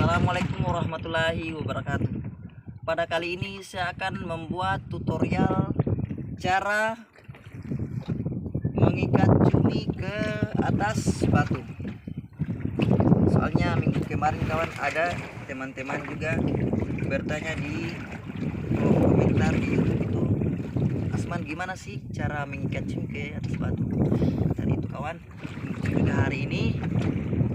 Assalamualaikum warahmatullahi wabarakatuh. Pada kali ini saya akan membuat tutorial cara mengikat cumi ke atas batu. Soalnya minggu kemarin kawan ada teman-teman juga bertanya di kolom komentar di YouTube itu, Asman gimana sih cara mengikat cumi ke atas batu? Dari itu kawan, juga hari ini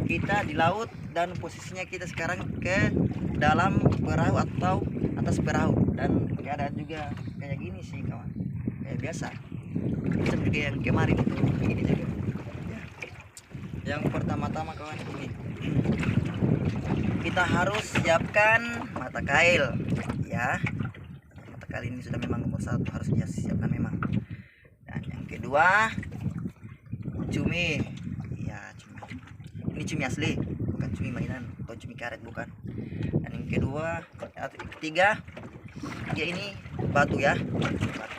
kita di laut dan posisinya kita sekarang ke dalam perahu atau atas perahu, dan keadaan juga kayak gini sih kawan, kayak biasa macam juga yang kemarin itu begini juga ya. Yang pertama-tama kawan, ini kita harus siapkan mata kail ya. Mata kail ini sudah memang nomor satu, harus dia siapkan memang. Dan yang kedua cumi ya, cumi ini cumi asli, bukan cumi mainan atau cumi karet, bukan. Dan yang kedua atau ketiga ya, ini batu ya, batu.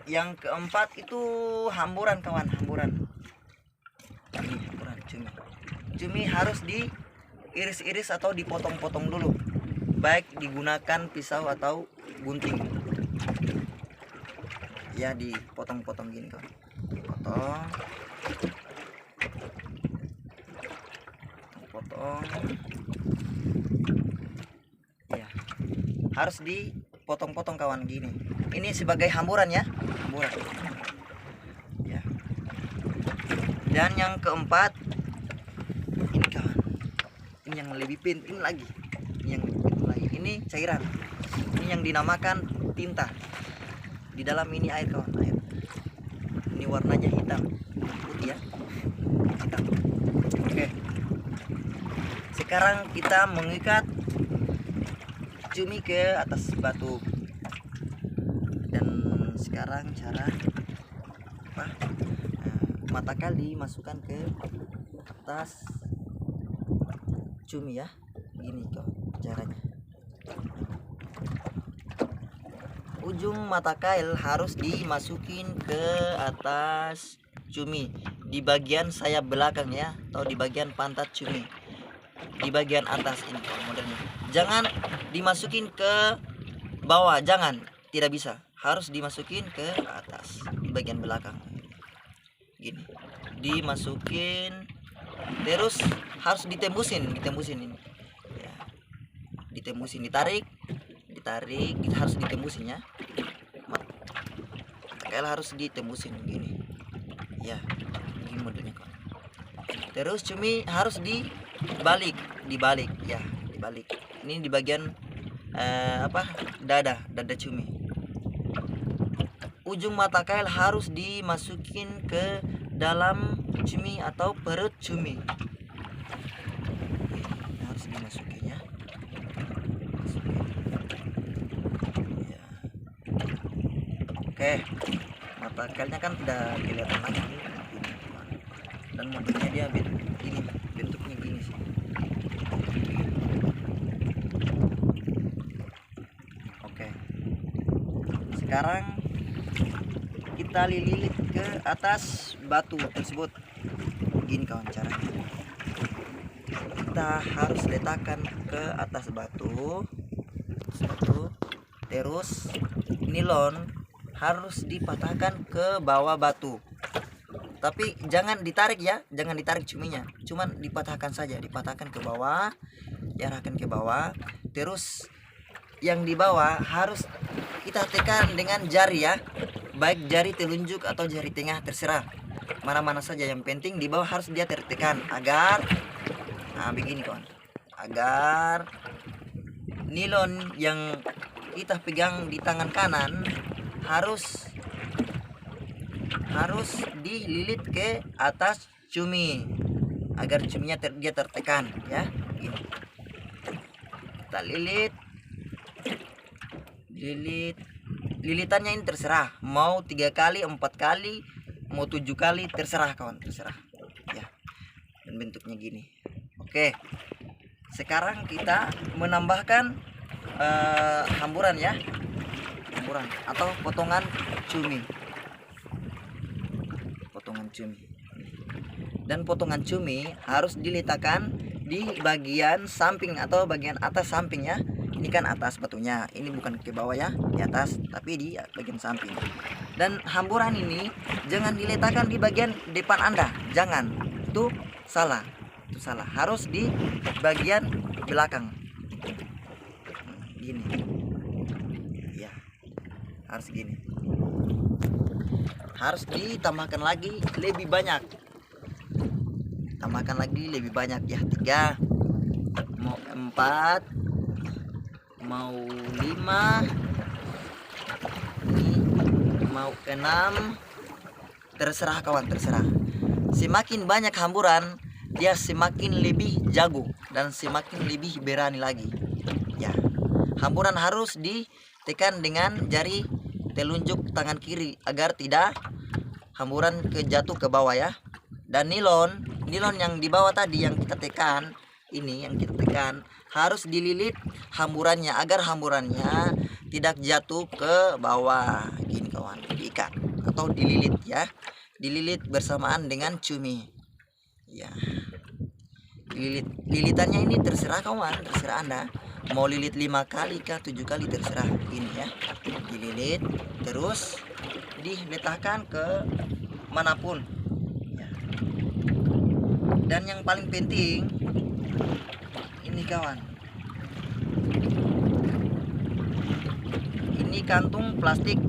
Yang keempat itu hamburan kawan, hamburan. Ini hamburan cumi. Cumi harus diiris-iris atau dipotong-potong dulu, baik digunakan pisau atau gunting ya, dipotong-potong gini kawan, dipotong, ya, harus dipotong-potong kawan gini. Ini sebagai hamburan ya, hamburan ya. Dan yang keempat ini kawan, ini yang lebih penting lagi, ini cairan, ini yang dinamakan tinta. Di dalam ini air kawan, air. Ini warnanya hitam putih ya, hitam. Oke, sekarang kita mengikat cumi ke atas batu. Dan sekarang cara apa? Mata kali masukkan ke atas cumi ya, gini kawan caranya. Ujung mata kail harus dimasukin ke atas cumi di bagian sayap belakang ya, atau di bagian pantat cumi, di bagian atas ini modelnya. Jangan dimasukin ke bawah, jangan, tidak bisa, harus dimasukin ke atas di bagian belakang gini, dimasukin terus, harus ditembusin ini ya, ditembusin, ditarik, kita harus ditembusin ya, kayak harus ditembusin gini ya, ini modelnya kawan. Terus cumi harus dibalik ya, dibalik. Ini di bagian dada cumi. Ujung mata kail harus dimasukin ke dalam cumi atau perut cumi, ini harus dimasukin ya. Oke, mata kailnya kan tidak kelihatan lagi dan modelnya dia ini bentuknya gini sih. Oke, sekarang kita lilit ke atas batu tersebut gini kawan caranya. Kita harus letakkan ke atas batu, terus nilon harus dipatahkan ke bawah batu, tapi jangan ditarik ya, jangan ditarik cuminya, cuman dipatahkan saja, dipatahkan ke bawah, diarahkan ke bawah. Terus yang di bawah harus kita tekan dengan jari ya, baik jari telunjuk atau jari tengah, terserah mana-mana saja, yang penting di bawah harus dia tertekan agar begini kawan, agar nilon yang kita pegang di tangan kanan harus dililit ke atas cumi agar cuminya dia tertekan ya, gini. Kita lilitannya ini terserah, mau 3 kali, 4 kali, mau 7 kali, terserah kawan, terserah ya. Dan bentuknya gini. Oke, sekarang kita menambahkan hamburan ya, hamburan atau potongan cumi. Dan potongan cumi harus diletakkan di bagian samping atau bagian atas samping ya. Ini kan atas batunya, ini bukan ke bawah ya, di atas tapi di bagian samping. Dan hamburan ini jangan diletakkan di bagian depan Anda, jangan, itu salah, harus di bagian belakang gini ya, harus gini. Harus ditambahkan lagi lebih banyak, tambahkan lagi lebih banyak ya, 3 mau 4 mau 5 mau 6, terserah kawan, terserah. Semakin banyak hamburan dia semakin lebih jago dan semakin lebih berani lagi ya. Hamburan harus ditekan dengan jari telunjuk tangan kiri agar tidak hamburan jatuh ke bawah ya. Dan nilon yang di bawah tadi yang kita tekan, ini yang kita tekan harus dililit hamburannya agar hamburannya tidak jatuh ke bawah gini kawan, diikat atau dililit ya, dililit bersamaan dengan cumi ya. Lilitannya ini terserah kawan, terserah Anda mau lilit 5 kali kah 7 kali, terserah ini ya. Dililit terus diletakkan ke manapun ya. Dan yang paling penting ini kawan, ini kantung plastik,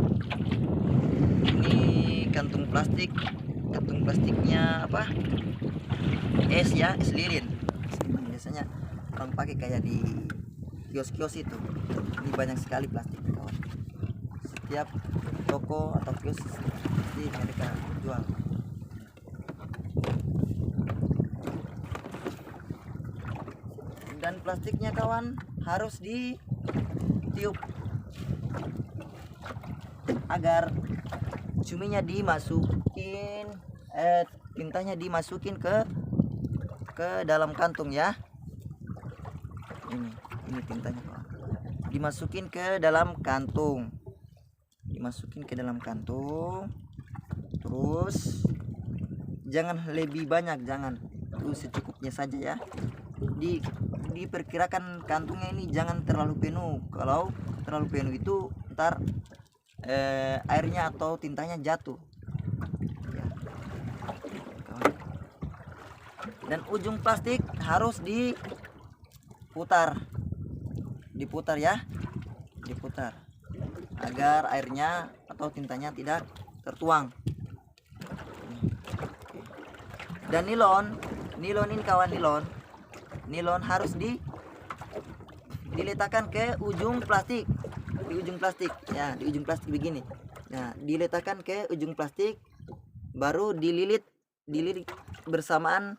ini kantung plastiknya apa, es ya, es lilin. Biasanya orang pakai kayak di kios-kios itu. Ini banyak sekali plastik kawan, setiap toko atau kios pasti mereka jual. Dan plastiknya kawan harus ditiup agar cuminya dimasukin, tintanya dimasukin ke dalam kantung ya. Ini tintanya kawan, dimasukin ke dalam kantung, terus jangan lebih banyak, jangan, itu secukupnya saja ya. Diperkirakan kantungnya ini jangan terlalu penuh. Kalau terlalu penuh itu ntar airnya atau tintanya jatuh ya. Dan ujung plastik harus diputar ya, diputar agar airnya atau tintanya tidak tertuang. Dan nilon ini kawan, nilon harus diletakkan ke ujung plastik, di ujung plastik ya, di ujung plastik begini. Nah, diletakkan ke ujung plastik, baru dililit bersamaan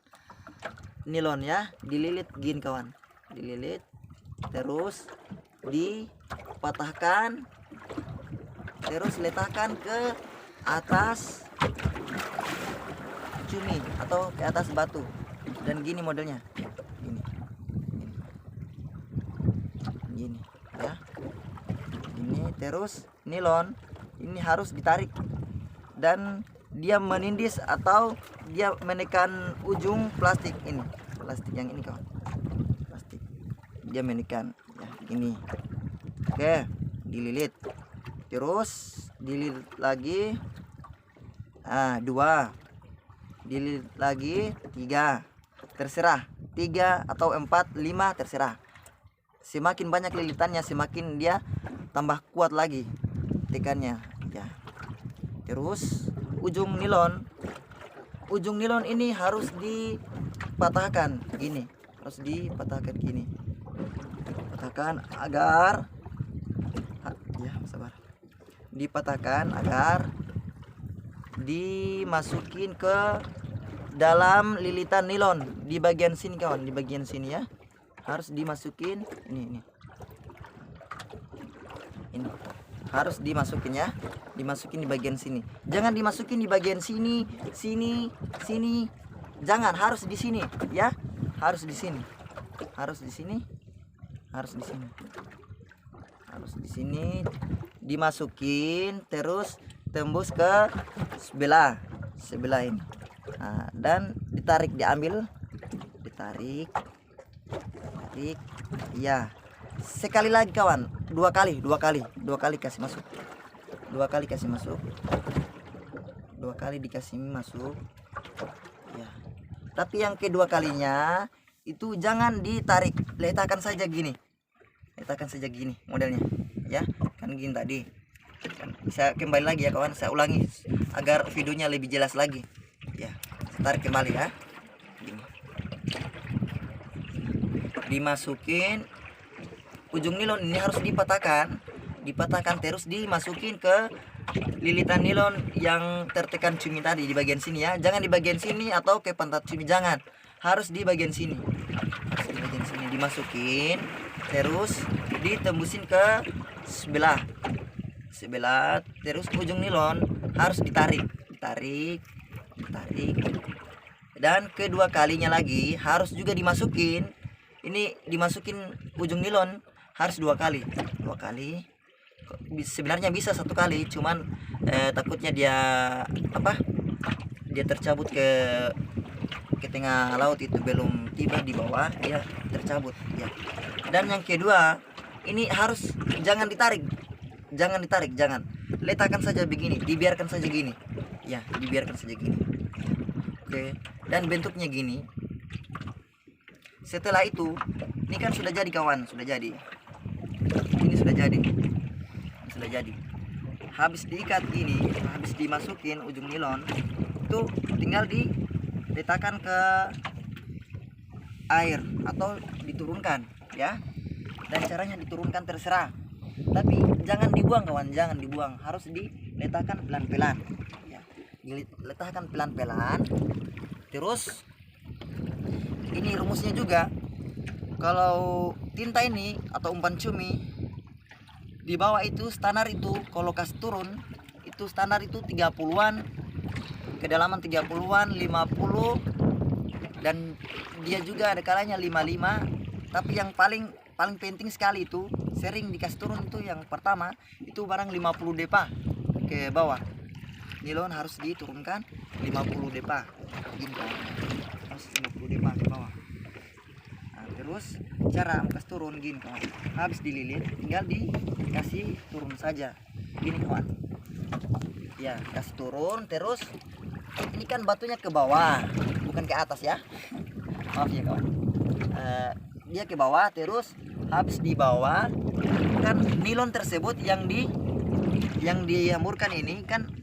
nilon ya, dililit gini kawan, dililit terus dipatahkan, terus letakkan ke atas cumi atau ke atas batu. Dan gini modelnya, gini ya, ini terus nilon ini harus ditarik dan dia menindis atau dia menekan ujung plastik ini, plastik yang ini kawan, plastik dia menekan ya, gini. Oke, dililit terus dililit lagi, 2 dililit lagi, 3, terserah 3 atau 4, 5 terserah. Semakin banyak lilitannya semakin dia tambah kuat lagi tekannya ya. Terus ujung nilon ini harus dipatahkan gini, harus dipatahkan gini, patahkan agar ya, sabar, dipatahkan agar dimasukin ke dalam lilitan nilon di bagian sini kawan, di bagian sini ya, harus dimasukin ini harus dimasukin ya, dimasukin di bagian sini, jangan dimasukin di bagian sini, jangan, harus di sini ya, harus di sini dimasukin, terus tembus ke sebelah ini. Nah, dan ditarik, diambil, ditarik, tarik, ya. Sekali lagi kawan, dua kali kasih masuk, dua kali dikasih masuk, ya. Tapi yang kedua kalinya itu jangan ditarik, letakkan saja gini modelnya, ya. Kan gini tadi. Saya kembali lagi ya kawan, saya ulangi agar videonya lebih jelas lagi, ya. Tarik kembali ya, gini. Dimasukin ujung nilon ini, harus dipatahkan terus dimasukin ke lilitan nilon yang tertekan cumi tadi di bagian sini ya. Jangan di bagian sini atau ke pantat cumi, jangan, harus di bagian sini, dimasukin terus ditembusin ke sebelah, terus ujung nilon harus ditarik, dan kedua kalinya lagi harus juga dimasukin. Ini dimasukin ujung nilon harus dua kali. Sebenarnya bisa satu kali, cuman takutnya dia tercabut ke tengah laut, itu belum tiba di bawah, dia tercabut ya. Dan yang kedua ini harus jangan ditarik, letakkan saja begini, dibiarkan saja gini ya, oke. Dan bentuknya gini. Setelah itu, ini kan sudah jadi kawan, ini sudah jadi. Habis diikat gini, habis dimasukin ujung nilon, itu tinggal diletakkan ke air atau diturunkan ya. Dan caranya diturunkan terserah, tapi jangan dibuang kawan, harus diletakkan pelan-pelan ya. Diletakkan pelan-pelan. Terus ini rumusnya juga, kalau tinta ini atau umpan cumi di bawah itu standar, itu kalau kasih turun itu standar itu 30-an, kedalaman 30-an, 50, dan dia juga ada kalanya 55. Tapi yang paling penting sekali itu sering dikasih turun itu yang pertama itu barang 50 depa ke bawah. Nilon harus diturunkan 50 depa gini, harus 50 depa ke bawah. Nah, terus cara kasih turun gini kawan, habis dililit tinggal dikasih turun saja gini kawan ya, kasih turun. Terus ini kan batunya ke bawah bukan ke atas ya, maaf ya kawan. Dia ke bawah, terus habis di bawah kan nilon tersebut yang dihamburkan ini kan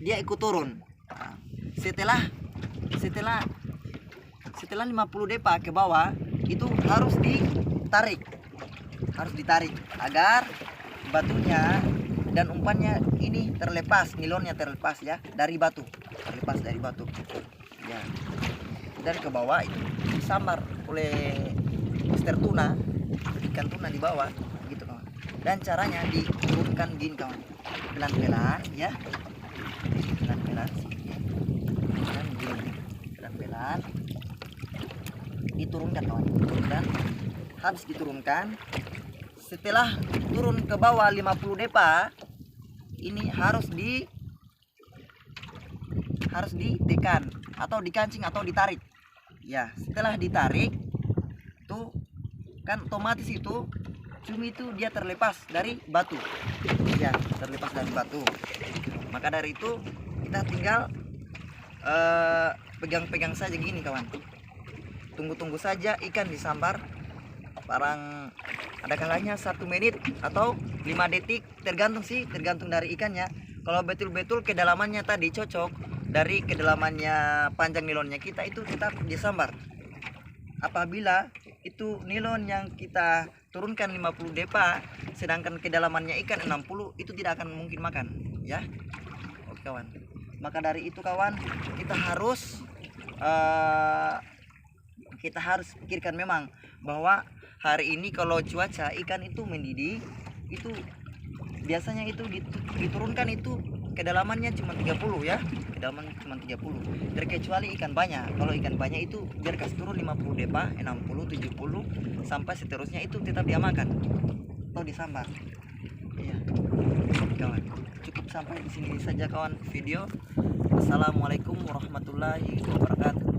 dia ikut turun. Nah, setelah 50 depa ke bawah itu harus ditarik agar batunya dan umpannya ini terlepas, nilonnya terlepas ya dari batu, ya. Dan ke bawah itu disambar oleh Mister Tuna, ikan tuna di bawah gitu kawan. Dan caranya diturunkan gini kawan, pelan-pelan ya, pelan-pelan diturunkan kawan. Dan habis diturunkan, setelah turun ke bawah 50 depa ini harus ditekan atau dikancing atau ditarik ya. Setelah ditarik tuh kan otomatis itu cumi itu dia terlepas dari batu ya, maka dari itu kita tinggal pegang-pegang saja gini kawan, tunggu saja ikan disambar. Barang ada kalanya 1 menit atau 5 detik, tergantung dari ikannya. Kalau betul-betul kedalamannya tadi cocok, dari kedalamannya panjang nilonnya kita itu tetap disambar. Apabila itu nilon yang kita turunkan 50 depa sedangkan kedalamannya ikan 60, itu tidak akan mungkin makan ya. Oke kawan, maka dari itu kawan, kita harus pikirkan memang bahwa hari ini kalau cuaca ikan itu mendidih, itu biasanya itu diturunkan itu kedalamannya cuma 30 ya, terkecuali ikan banyak. Kalau ikan banyak itu biar kasih turun 50 depa, 60, 70 sampai seterusnya itu tetap dia makan atau disambar ya kawan. Cukup sampai di sini saja kawan video. Assalamualaikum warahmatullahi wabarakatuh.